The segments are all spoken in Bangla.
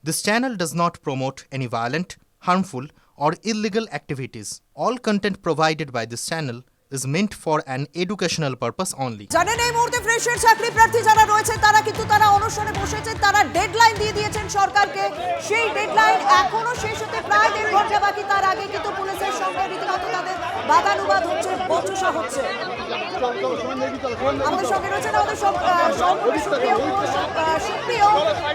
This channel does not promote any violent, harmful, or illegal activities. All content provided by this channel is meant for an educational purpose only. জানেন এই মুহূর্তে ফ্রেশের চাকরি প্রার্থী যারা রয়েছে তারা অনশনে বসেছেন, তারা ডেডলাইন দিয়ে দিয়েছেন সরকারকে। সেই ডেডলাইন এখনো শেষ হতে প্রায় 1.5 ঘন্টা বাকি। তার আগে কিন্তু পুলিশের সঙ্গে রীতিমতো তাদের বাদানুবাদ হচ্ছে, বচসা হচ্ছে। আমাদের সঙ্গে রয়েছেন আমাদের সুপ্রিয়।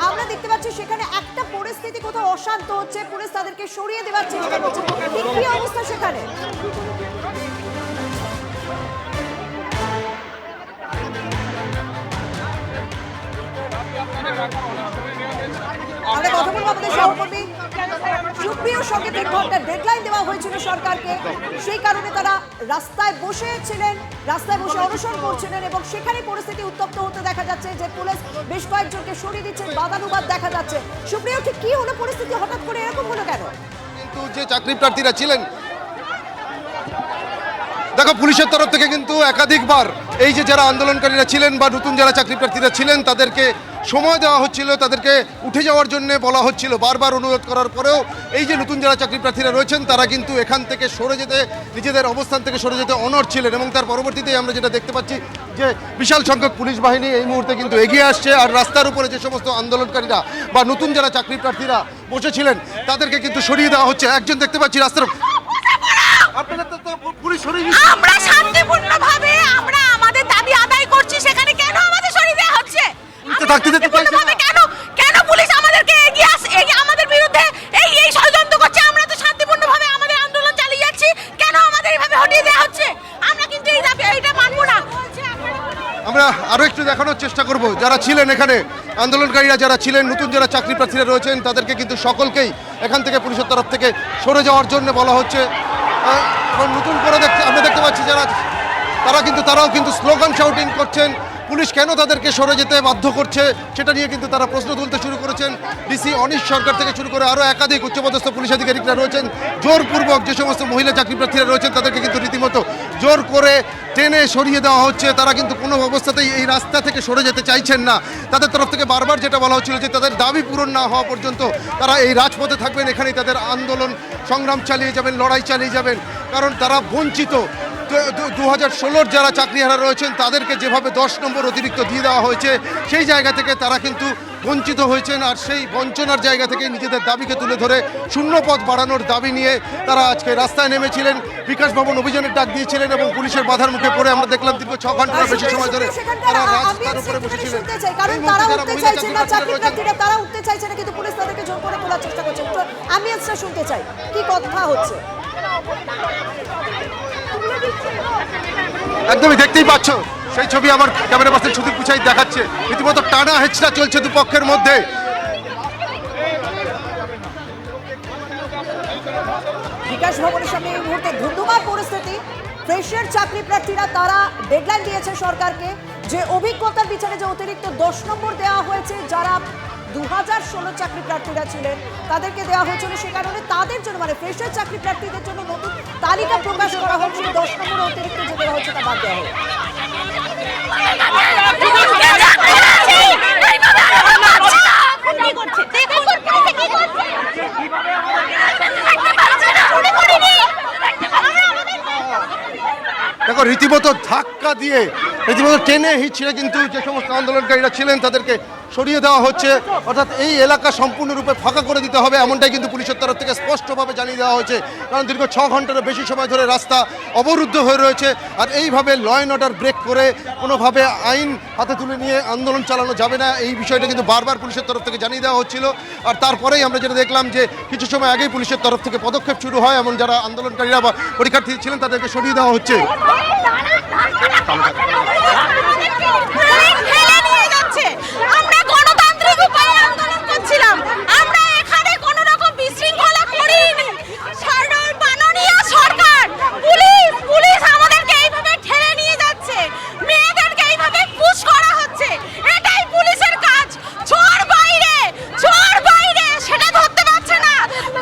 আমরা দেখতে পাচ্ছি সেখানে একটা পরিস্থিতি কোথাও অশান্ত হচ্ছে, পুলিশ তাদেরকে সরিয়ে দেওয়ার চেষ্টা করছে। কি অবস্থা সেখানে? আমরা কথা বলবো আমাদের সহকর্মী সুপ্রিয়র সঙ্গে। 3 ঘন্টা ডেডলাইন দেওয়া হয়েছিল সরকারকে, সেই কারণে তারা রাস্তায় বসেছিলেন, রাস্তায় বসে অনশন করছিলেন এবং সেখানে পরিস্থিতি উত্তপ্ত হতে দেখা যাচ্ছে যে পুলিশ বেশ কয়েকজনকে সরিয়ে দিচ্ছেন, বাদানুবাদ দেখা যাচ্ছে। সুপ্রিয়, ঠিক কি হলো পরিস্থিতি, হঠাৎ করে এরকম হলো কেন? কিন্তু যে চাকরি প্রার্থীরা ছিলেন, দেখো পুলিশের তরফ থেকে কিন্তু একাধিকবার এই যে যারা আন্দোলনকারীরা ছিলেন বা নতুন যারা চাকরি প্রার্থীরা ছিলেন তাদেরকে সময় দেওয়া হচ্ছিল, তাদেরকে উঠে যাওয়ার জন্য বলা হচ্ছিল। বারবার অনুরোধ করার পরেও এই যে নতুন যারা চাকরি প্রার্থীরা রয়েছেন তারা কিন্তু এখান থেকে সরে যেতে, নিজেদের অবস্থান থেকে সরে যেতে অনড় ছিলেন। এবং তার পরবর্তীতে আমরা যেটা দেখতে পাচ্ছি যে বিশাল সংখ্যক পুলিশ বাহিনী এই মুহূর্তে কিন্তু এগিয়ে আসছে, আর রাস্তার উপরে যে সমস্ত আন্দোলনকারীরা বা নতুন যারা চাকরি প্রার্থীরা বসেছিলেন তাদেরকে কিন্তু সরিয়ে দেওয়া হচ্ছে। একজন দেখতে পাচ্ছি রাস্তার আমরা শান্তিপূর্ণভাবে আমরা আমাদের দাবি আদায় করছি, সেখানে কেন আমাদের সরিয়ে দেওয়া হচ্ছে? কেন পুলিশ আমাদেরকে আমাদের বিরুদ্ধে এই ষড়যন্ত্র করছে? আমরা তো শান্তিপূর্ণভাবে আমাদের আন্দোলন চালিয়ে যাচ্ছি, কেন আমাদের এইভাবে হটিয়ে দেওয়া হচ্ছে? আমরা কিন্তু এই দাবি এটা মানবো না। আমরা আরো একটু দেখানোর চেষ্টা করব যারা ছিলেন এখানে আন্দোলনকারীরা, যারা ছিলেন নতুন যারা চাকরি প্রার্থীরা রয়েছেন তাদেরকে কিন্তু সকলকেই এখান থেকে পুলিশের তরফ থেকে সরে যাওয়ার জন্য বলা হচ্ছে। নতুন করে আমরা দেখতে পাচ্ছি তারাও কিন্তু স্লোগান শাউটিং করছেন। পুলিশ কেন তাদেরকে সরে যেতে বাধ্য করছে সেটা নিয়ে কিন্তু তারা প্রশ্ন তুলতে শুরু করেছেন। ডিসি অনিশ সরকার থেকে শুরু করে আরও একাধিক উচ্চপদস্থ পুলিশ আধিকারিকরা রয়েছেন। জোরপূর্বক যে সমস্ত মহিলা চাকরি প্রার্থীরা রয়েছেন তাদেরকে কিন্তু রীতিমতো জোর করে টেনে সরিয়ে দেওয়া হচ্ছে। তারা কিন্তু কোনো অবস্থাতেই এই রাস্তা থেকে সরে যেতে চাইছেন না। তাদের তরফ থেকে বারবার যেটা বলা হচ্ছিল যে তাদের দাবি পূরণ না হওয়া পর্যন্ত তারা এই রাজপথে থাকবেন, এখানেই তাদের আন্দোলন সংগ্রাম চালিয়ে যাবেন, লড়াই চালিয়ে যাবেন, কারণ তারা বঞ্চিত। 2016 যারা চাকরিহারা রয়েছেন তাদেরকে যেভাবে 10 নম্বর অতিরিক্ত দিয়ে দেওয়া হয়েছে সেই জায়গা থেকে তারা কিন্তু বঞ্চিত হয়েছেন। আর সেই বঞ্চনার জায়গা থেকে নিজেদের দাবিকে তুলে ধরে শূন্যপদ বাড়ানোর দাবি নিয়ে তারা আজকে রাস্তায় নেমেছিলেন, বিকাশ ভবন অভিযানের ডাক দিয়েছিলেন এবং পুলিশের বাধার মুখে পড়ে আমরা দেখলাম দীর্ঘ 6 ঘন্টার বেশি সময় ধরে তারা রাস্তার উপরে বসেছিলেন। তারা উঠতে চাইছে না, কিন্তু পুলিশ তাদেরকে জোর করে তোলার চেষ্টা করছে। আমি আজকে শুনতে চাই কি কথা হচ্ছে। একদমই দেখতেই পাচ্ছ সেই ছবি আমার ক্যামেরা পার্সন সুদীপ পুছাই দেখাচ্ছে। রীতিমতো টানা হেঁচড়া চলছে দুপক্ষের মধ্যে। বিকাশ ভবনের সামনে এই মুহূর্তে ধুন্ধুমার পরিস্থিতি। ফ্রেশের চাকরি প্রার্থীরা তারা ডেডলাইন দিয়েছে সরকারকে যে অভিজ্ঞতার বিচারে যে অতিরিক্ত 10 নম্বর দেওয়া হয়েছে, যারা 2016 চাকরি প্রার্থীরা ছিলেন তাদেরকে দেওয়া হয়েছিল, সে কারণে তাদের জন্য মানে ফ্রেশের চাকরি প্রার্থীদের জন্য নতুন তালিকা প্রকাশ করা হচ্ছে। 10 নম্বর অতিরিক্ত যে দেওয়া হচ্ছে তা বাদ দেওয়া হবে। দেখো রীতিমতো ধাক্কা দিয়ে রীতিমতো টেনে হিচড়ে কিন্তু যে সমস্ত আন্দোলনকারীরা ছিলেন তাদেরকে সরিয়ে দেওয়া হচ্ছে। অর্থাৎ এই এলাকা সম্পূর্ণরূপে ফাঁকা করে দিতে হবে এমনটাই কিন্তু পুলিশের তরফ থেকে স্পষ্টভাবে জানিয়ে দেওয়া হয়েছে। কারণ দীর্ঘ 6 ঘন্টারও বেশি সময় ধরে রাস্তা অবরুদ্ধ হয়ে রয়েছে, আর এইভাবে ল অ্যান্ড অর্ডার ব্রেক করে কোনোভাবে আইন হাতে তুলে নিয়ে আন্দোলন চালানো যাবে না। এই বিষয়টা কিন্তু বারবার পুলিশের তরফ থেকে জানিয়ে দেওয়া হচ্ছিল। আর তারপরেই আমরা যেটা দেখলাম যে কিছু সময় আগেই পুলিশের তরফ থেকে পদক্ষেপ শুরু হয়, এমন যারা আন্দোলনকারীরা বা পরীক্ষার্থী ছিলেন তাদেরকে সরিয়ে দেওয়া হচ্ছে। আমরা এখানে কোনো রকম বিশৃঙ্খলা করিনি। মাননীয় সরকার, পুলিশ আমাদেরকে এইভাবে ঠেলে নিয়ে যাচ্ছে, মেয়েদেরকে এইভাবে পুশ করা হচ্ছে। এটাই পুলিশের কাজ। চোর বাইরে সেটা ধরতে পারছে না।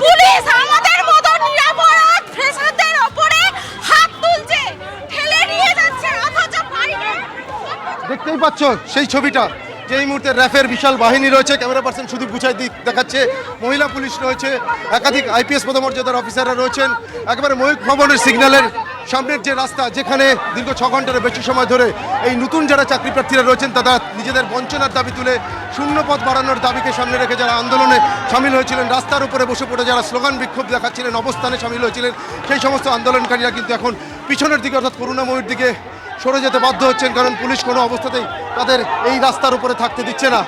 পুলিশ আমাদের মতো নিরাপরাধ ফ্রেশারদের ওপরে হাত তুলছে, ঠেলে নিয়ে যাচ্ছে, অথচ বাইরে দেখতেই পাচ্ছ সেই ছবিটা যে এই মুহূর্তে র্যাফের বিশাল বাহিনী রয়েছে। ক্যামেরা পার্সন সুদীপ গুছাই দেখাচ্ছে, মহিলা পুলিশ রয়েছে, একাধিক আইপিএস পদমর্যাদার অফিসাররা রয়েছেন। একেবারে ময়ূখ ভবনের সিগন্যালের সামনের যে রাস্তা, যেখানে দীর্ঘ 6 ঘন্টার বেশি সময় ধরে এই নতুন যারা চাকরি প্রার্থীরা রয়েছেন তারা নিজেদের বঞ্চনার দাবি তুলে শূন্য পদ বাড়ানোর দাবিকে সামনে রেখে যারা আন্দোলনে সামিল হয়েছিলেন, রাস্তার উপরে বসে পড়ে যারা স্লোগান বিক্ষোভ দেখাচ্ছিলেন, অবস্থানে সামিল হয়েছিলেন, সেই সমস্ত আন্দোলনকারীরা কিন্তু এখন পিছনের দিকে অর্থাৎ করুণাময়ীর দিকে সরে যেতে বাধ্য হচ্ছেন, কারণ পুলিশ কোনো অবস্থাতেই তাদের এই রাস্তার উপরে থাকতে দিচ্ছে না।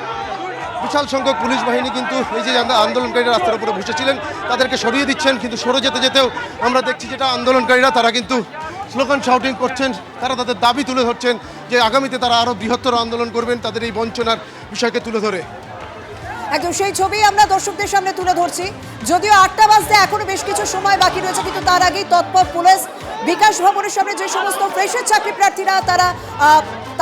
বিশাল সংখ্যক পুলিশ বাহিনী কিন্তু এই যে আন্দোলনকারীরা রাস্তার উপরে বসেছিলেন তাদেরকে সরিয়ে দিচ্ছেন, কিন্তু সরে যেতে যেতেও আমরা দেখছি যেটা আন্দোলনকারীরা তারা কিন্তু স্লোগান শাউটিং করছেন, তারা তাদের দাবি তুলে ধরছেন যে আগামীতে তারা আরও বৃহত্তর আন্দোলন করবেন তাদের এই বঞ্চনার বিষয়কে তুলে ধরে। একদম সেই ছবি আমরা দর্শকদের সামনে তুলে ধরছি। যদিও 8টা বাজতে এখনো বেশ কিছু সময় বাকি রয়েছে, কিন্তু তার আগেই তৎপর পুলিশ বিকাশ ভবনের সামনে যে সমস্ত ফ্রেশের চাকরি প্রার্থীরা তারা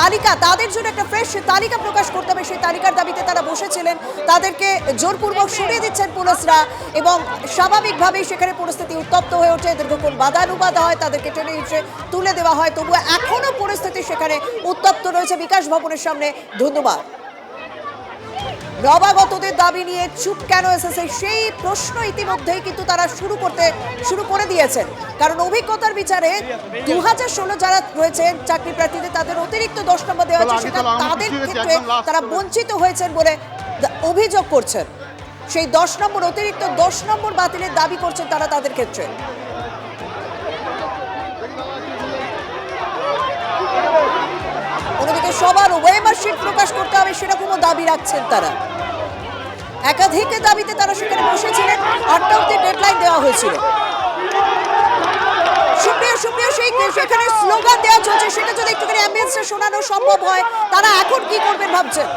তালিকা, তাদের জন্য একটা ফ্রেশ তালিকা প্রকাশ করতে হবে, সেই তালিকার দাবিতে তারা বসেছিলেন, তাদেরকে জোরপূর্বক সরিয়ে দিচ্ছেন পুলিশরা এবং স্বাভাবিকভাবেই সেখানে পরিস্থিতি উত্তপ্ত হয়ে ওঠে। দীর্ঘক্ষণ বাদানুবাদ হয়, তাদেরকে টেনে হিসেবে তুলে দেওয়া হয়, তবুও এখনো পরিস্থিতি সেখানে উত্তপ্ত রয়েছে বিকাশ ভবনের সামনে। ধন্যবাদ। নবাগতদের দাবি নিয়ে চুপ কেন এসেছে সেই প্রশ্ন ইতিমধ্যেই কিন্তু তারা শুরু করে দিয়েছেন, কারণ অভিজ্ঞতার বিচারে 2016 যারা রয়েছেন চাকরি প্রার্থীদের তাদের অতিরিক্ত 10 নম্বর দেওয়া হয়েছে, সেটা তাদের ক্ষেত্রে তারা বঞ্চিত হয়েছেন বলে অভিযোগ করছেন। সেই 10 নম্বর অতিরিক্ত 10 নম্বর বাতিলের দাবি করছেন তারা তাদের ক্ষেত্রে। অন্যদিকে সবার ওয়েমার শিট প্রকাশ করতে হবে সেরকমও দাবি রাখছেন তারা। একাধিক দাবিতে তারা সেখানে বসেছিলেন, 8টা অবধি ডেডলাইন দেওয়া হয়েছিল। সুপ্রিয় সেখানে স্লোগান দেওয়া চলছে, সেটা যদি একটুখানি অ্যাম্বিয়েন্সে শোনানো সম্ভব হয়, তারা এখন কি করবেন ভাবছেন।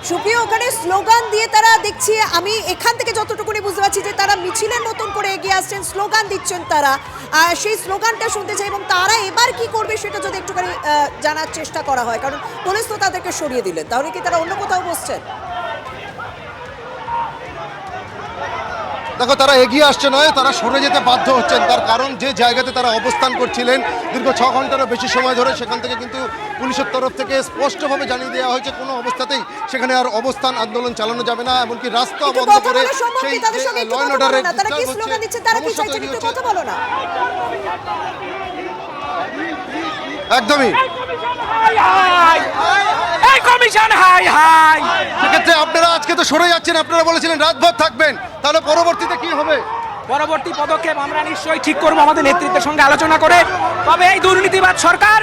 সুপ্রিয় ওখানে স্লোগান দিয়ে তারা দেখছি, আমি এখান থেকে যতটুকুনি বুঝতে পারছি যে তারা মিছিলের মতন করে এগিয়ে আসছেন, স্লোগান দিচ্ছেন তারা, সেই স্লোগানটা শুনতে চাই এবং তারা এবার কি করবে সেটা যদি একটুখানি জানার চেষ্টা করা হয়, কারণ পুলিশ তো তাদেরকে সরিয়ে দিলেন, তাহলে কি তারা অন্য কোথাও বসছেন? দেখো, তারা এগিয়ে আসছে নয়, তারা সরে যেতে বাধ্য হচ্ছেন। তার কারণ যে জায়গাতে তারা অবস্থান করছিলেন দীর্ঘ 6 ঘন্টারও বেশি সময় ধরে, সেখান থেকে কিন্তু পুলিশের তরফ থেকে স্পষ্টভাবে জানিয়ে দেওয়া হয়েছে কোনো অবস্থাতেই সেখানে আর অবস্থান আন্দোলন চালানো যাবে না, এমনকি রাস্তা বন্ধ করে সেই ল অ্যান্ড অর্ডারের একদমই সেক্ষেত্রে আপনারা আজকে তো সরে যাচ্ছেন, আপনারা বলেছিলেন রাতভর থাকবেন, তাহলে পরবর্তীতে কি হবে? পরবর্তী পদক্ষেপ আমরা নিশ্চয়ই ঠিক করবো আমাদের নেতৃত্বের সঙ্গে আলোচনা করে। তবে এই দুর্নীতিবাদ সরকার,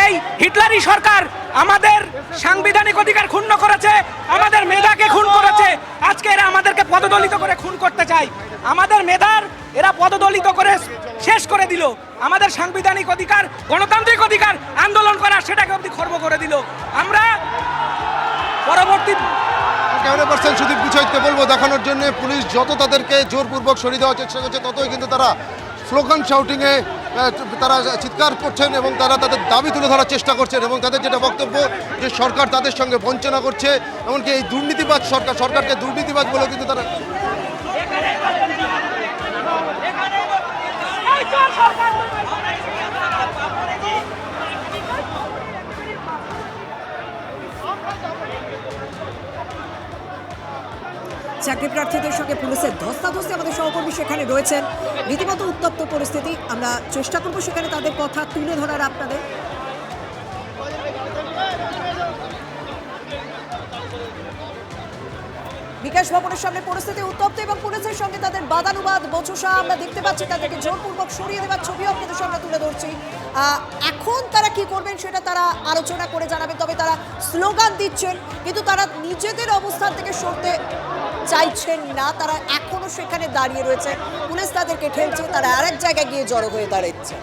এই হিটলারি সরকার আমাদের সাংবিধানিক অধিকার ক্ষুণ্ণ করেছে, আমাদের মেধাকে খুন করেছে। আজকে এরা আমাদেরকে পদদলিত করে খুন করতে চায়, আমাদের মেধার এরা পদদলিত করে শেষ করে দিল। আমাদের সাংবিধানিক অধিকার, গণতান্ত্রিক অধিকার আন্দোলন করা, সেটাকে অবধি খর্ব করে দিল। আমরা পরবর্তী ক্যামেরা পার্সন সুদীপ গুছাইতে বলবো দেখানোর জন্য, পুলিশ যত তাদেরকে জোরপূর্বক সরিয়ে দেওয়ার চেষ্টা করছে ততই কিন্তু তারা স্লোগান শাউটিংয়ে তারা চিৎকার করছেন এবং তারা তাদের দাবি তুলে ধরার চেষ্টা করছেন এবং তাদের যেটা বক্তব্য যে সরকার তাদের সঙ্গে বঞ্চনা করছে, এমনকি এই দুর্নীতিবাদ সরকারকে দুর্নীতিবাদ বলেও কিন্তু তারা চাকরি প্রার্থীদের সঙ্গে পুলিশের ধস্তাধস্তি, আমাদের সহকর্মী সেখানে রয়েছেন, রীতিমতো উত্তপ্ত পরিস্থিতি। আমরা চেষ্টা করব সেখানে তাদের কথা তুলে ধরার আপনাদের। বিকাশ ভবনের সামনে পরিস্থিতি উত্তপ্ত এবং পুলিশের সঙ্গে তাদের বাদানুবাদ বচসা আমরা দেখতে পাচ্ছি, তাদেরকে জোরপূর্বক সরিয়ে দেওয়ার ছবিও আপনাদের সামনে তুলে ধরছি। এখন তারা কি করবেন সেটা তারা আলোচনা করে জানাবেন, তবে তারা স্লোগান দিচ্ছেন কিন্তু তারা নিজেদের অবস্থান থেকে সরতে চাইছেন না, তারা এখনো সেখানে দাঁড়িয়ে রয়েছে, পুলিশ তাদেরকে ঠেলছে, তারা আরেক জায়গায় গিয়ে জড়ো হয়ে দাঁড়াচ্ছে।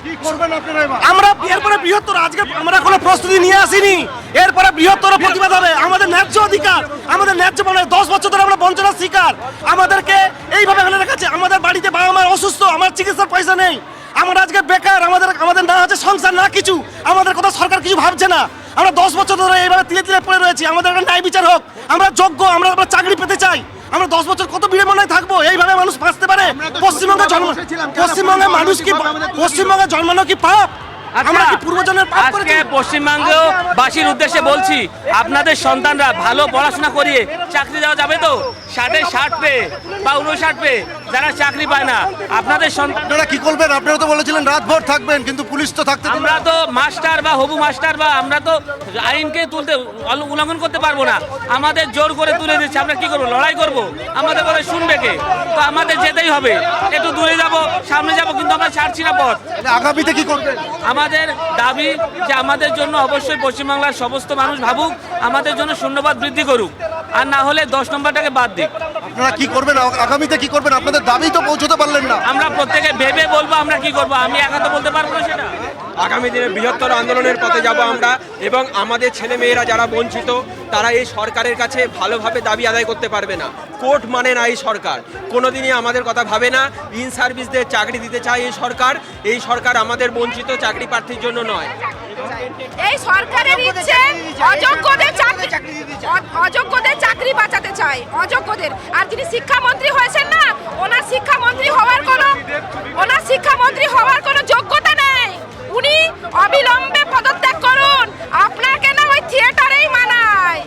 কি করবেন আপনারা এবার? আমরা এরপরে বৃহত্তর, আজকে আমরা কোনো প্রস্তুতি নিয়ে আসিনি, এরপরে বৃহত্তর প্রতিবাদ হবে। আমাদের ন্যায্য অধিকার, আমাদের ন্যায্য মানে 10 বছর ধরে আমরা বঞ্চনার শিকার, আমাদেরকে এইভাবে এখানে রেখেছে। আমাদের বাড়িতে বাবা মা অসুস্থ, আমার চিকিৎসার পয়সা নেই, আমরা আজকে বেকার, আমাদের না আছে সংসার না কিছু, আমাদের কথা সরকার কিছু ভাবছে না। আমরা 10 বছর ধরে এইভাবে তিলে তিলে পড়ে রয়েছি, আমাদের একটা ন্যায় বিচার হোক, আমরা যোগ্য, আমরা চাকরি পেতে চাই। আমরা 10 বছর কত বিড়ম্বনায় থাকবো? এইভাবে মানুষ বাঁচতে পারে? পশ্চিমবঙ্গের মানুষ কি, পশ্চিমবঙ্গে জন্মানো কি পাপ? আমরা কি পূর্বজন্মের পাপ করেছি? আজকে পশ্চিমবঙ্গবাসীর উদ্দেশ্যে বলছি, আপনাদের সন্তানরা ভালো পড়াশোনা করিয়ে চাকরি দেওয়া যাবে তো? 60 পেয়ে বা 59 পেয়ে যারা চাকরি পায় না, আপনাদের সন্তান আপনারা কি করবেন? আপনারা তো বলেছিলেন রাতভর থাকবেন, কিন্তু পুলিশ তো থাকতে দিল না। আমরা তো মাস্টার বা হবু মাস্টার বা আমরা তো আইনকে উল্লঙ্ঘন করতে পারবো না, আমাদের জোর করে তুলে দিচ্ছে। আমরা কি করবো? লড়াই করব? আমাদের কথা শুনবে কে? তো আমাদের যেতেই হবে, একটু দূরে যাব, সামনে যাব, কিন্তু আমরা ছাড়ছি না পথ। আগামীতে কি করবেন? আমাদের দাবি যে আমাদের জন্য অবশ্যই পশ্চিমবাংলার সমস্ত মানুষ ভাবুক, আমাদের জন্য শূন্যপদ বৃদ্ধি করুক, আর না হলে 10 নম্বরটাকে বাদ দিক। আপনারা কি করবেন? আগামীতে কি করবেন? আপনাদের দাবি তো পৌঁছতে পারলেন না। আমরা প্রত্যেকে ভেবে বলবো আমরা কি করব, আমি একা তো বলতে পারবো না সেটা। আগামী দিনে বৃহত্তর আন্দোলনের পথে যাব আমরা, এবং আমাদের ছেলে মেয়েরা যারা বঞ্চিত তারা এই সরকারের কাছে ভালোভাবে দাবি আদায় করতে পারবে না। কোর্ট মানে না এই সরকার, কোনোদিনই আমাদের কথা ভাবে না। ইন সার্ভিসদের চাকরি দিতে চায় এই সরকার আমাদের বঞ্চিত চাকরি প্রার্থীর জন্য নয়। এই সরকারের ইচ্ছে অযোগ্যদের চাকরি বাঁচাতে চায়, অযোগ্যদের। আর যিনি শিক্ষামন্ত্রী হয়েছেন না, ওনার শিক্ষামন্ত্রী হওয়ার কোনো যোগ্যতা নেই। উনি অবিলম্বে পদত্যাগ করুন। আপনাকে না ওই থিয়েটারেই মানায়,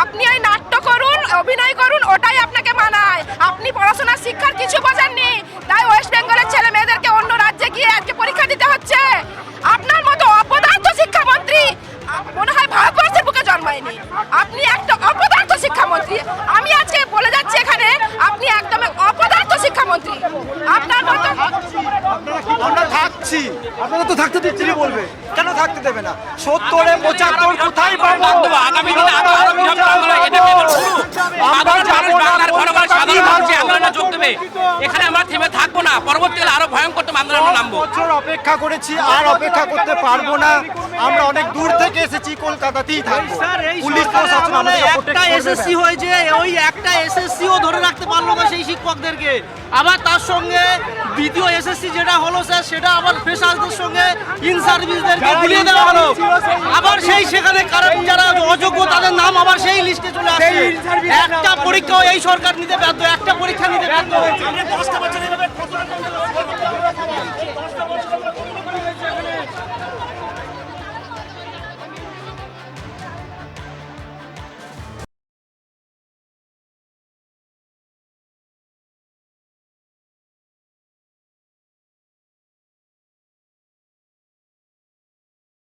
আপনি ওই নাট্য করুন, অভিনয় করুন, ওটাই আপনাকে মানায়। আপনি পড়াশোনার শিক্ষার কিছু বোঝেননি, তাই ওয়েস্ট বেঙ্গলের ছেলে মেয়েদেরকে অন্য রাজ্যে গিয়ে আজকে পরীক্ষা দিতে হচ্ছে। আপনার মতো অপদার্থ শিক্ষামন্ত্রী মনে হয় ভারতবর্ষের বুকে জন্মায়নি। আপনি একটা অপদার্থ শিক্ষামন্ত্রী। আমি আজকে বলে যাচ্ছি এখানে, আপনি একদম অপদার্থ শিক্ষামন্ত্রী। আপনার মতো আমরা থাকছি, আপনারা তো থাকতে দিচ্ছি বলবে, কেন থাকতে দেবে না? 70 75 কোথায় পাবো? আগামী দিনে আরো বৃহত্তর আন্দোলন, এটা কেবল শুরু। সাধারণ মানুষ, বাংলার ঘরে সাধারণ মানুষ আন্দোলনে যোগ দেবে। এখানে আমরা থেমে থাকবো না, পরবর্তীকালে আরো ভয়ঙ্কর আন্দোলনে নামবো। বছর অপেক্ষা করেছি, আর অপেক্ষা করতে পারবো না। আমরা অনেক দূর থেকে এসেছি, কলকাতাতেই থাকবো। পুলিশ প্রশাসন আমাদের একটা এসএসসি হয়েছে, ওই একটা এসএসসিও ধরে রাখতে পারলো না সেই শিক্ষকদেরকে। আবার তার সঙ্গে দ্বিতীয় এসএসসি যেটা হলো স্যার, সেটা আবার ফ্রেশারদের সঙ্গে ইন সার্ভিসদেরকে দিয়ে দেওয়া হলো। আবার সেই সেখানে যারা অযোগ্য তাদের নাম আবার সেই লিস্টে চলে আসে। একটা পরীক্ষাও এই সরকার নিতে ব্যর্থ, একটা পরীক্ষা নিতে ব্যর্থ হয়েছে।